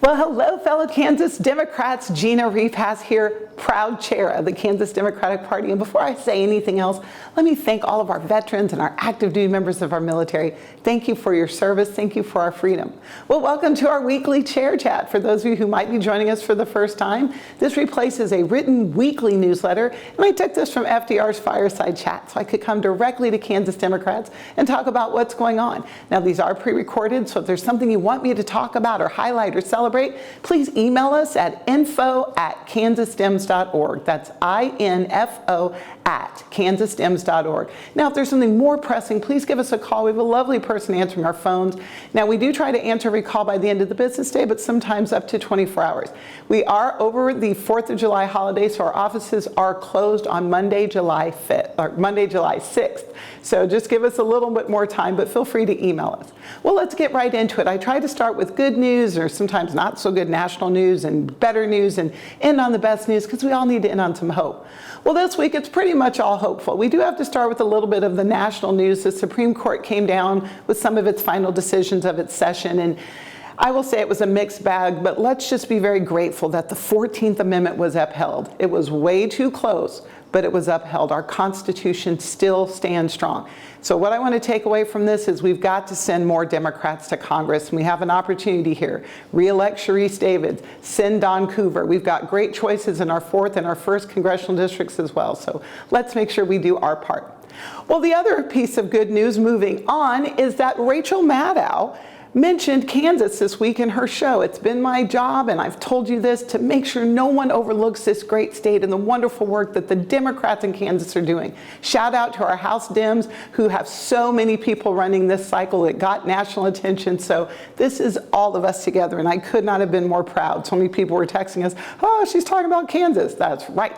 Well, hello, fellow Kansas Democrats. Gina Repass here, proud chair of the Kansas Democratic Party. And before I say anything else, let me thank all of our veterans and our active duty members of our military. Thank you for your service. Thank you for our freedom. Well, welcome to our weekly chair chat. For those of you who might be joining us for the first time, this replaces a written weekly newsletter. And I took this from FDR's Fireside Chat, so I could come directly to Kansas Democrats and talk about what's going on. Now, these are pre-recorded, so if there's something you want me to talk about or highlight or celebrate, please email us at info@kansasdems.org. That's info@kansasdems.org. Now, if there's something more pressing, please give us a call. We have a lovely person answering our phones. Now, we do try to answer every call by the end of the business day, but sometimes up to 24 hours. We are over the 4th of July holiday, so our offices are closed on Monday, July 5th, or Monday, July 6th. So just give us a little bit more time, but feel free to email us. Well, let's get right into it. I try to start with good news, or sometimes not so good national news, and better news, and end on the best news, because we all need to end on some hope. Well, this week it's pretty much all hopeful. We do have to start with a little bit of the national news. The Supreme Court came down with some of its final decisions of its session, and I will say it was a mixed bag, but let's just be very grateful that the 14th Amendment was upheld. It was way too close, but it was upheld. Our Constitution still stands strong. So what I want to take away from this is we've got to send more Democrats to Congress, and we have an opportunity here. Re-elect Sharice Davids, send Don Coover. We've got great choices in our 4th and our 1st congressional districts as well, so let's make sure we do our part. Well, the other piece of good news moving on is that Rachel Maddow mentioned Kansas this week in her show. It's been my job, and I've told you this, to make sure no one overlooks this great state and the wonderful work that the Democrats in Kansas are doing. Shout out to our House Dems who have so many people running this cycle. It got national attention. So this is all of us together, and I could not have been more proud. So many people were texting us, oh, she's talking about Kansas. That's right.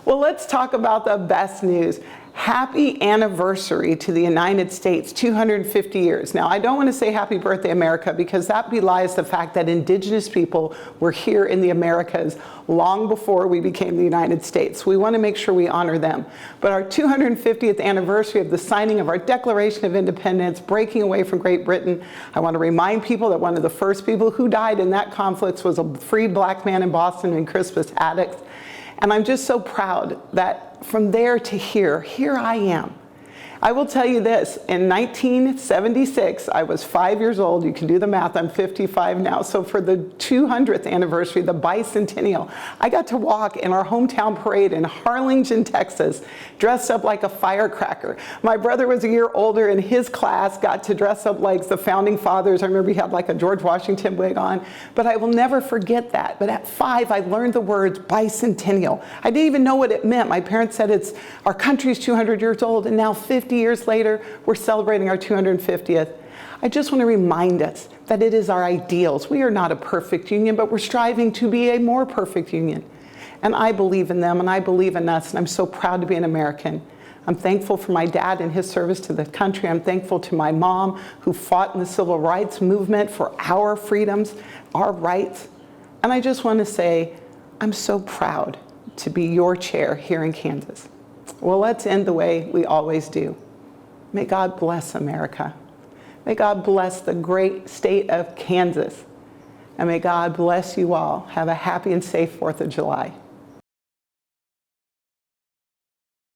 Well, let's talk about the best news. Happy anniversary to the United States, 250 years. Now, I don't want to say happy birthday, America, because that belies the fact that indigenous people were here in the Americas long before we became the United States. We want to make sure we honor them. But our 250th anniversary of the signing of our Declaration of Independence, breaking away from Great Britain, I want to remind people that one of the first people who died in that conflict was a freed black man in Boston named Crispus Attucks. And I'm just so proud that from there to here I am. I will tell you this, in 1976, I was 5 years old. You can do the math, I'm 55 now. So for the 200th anniversary, the bicentennial, I got to walk in our hometown parade in Harlingen, Texas, dressed up like a firecracker. My brother was a year older, and his class got to dress up like the founding fathers. I remember he had like a George Washington wig on, but I will never forget that. But at 5, I learned the words bicentennial. I didn't even know what it meant. My parents said it's our country's 200 years old, and now 50 years later, we're celebrating our 250th. I just want to remind us that it is our ideals. We are not a perfect union, but we're striving to be a more perfect union. And I believe in them, and I believe in us, and I'm so proud to be an American. I'm thankful for my dad and his service to the country. I'm thankful to my mom, who fought in the civil rights movement for our freedoms, our rights. And I just want to say, I'm so proud to be your chair here in Kansas. Well, let's end the way we always do. May God bless America. May God bless the great state of Kansas. And may God bless you all. Have a happy and safe 4th of July.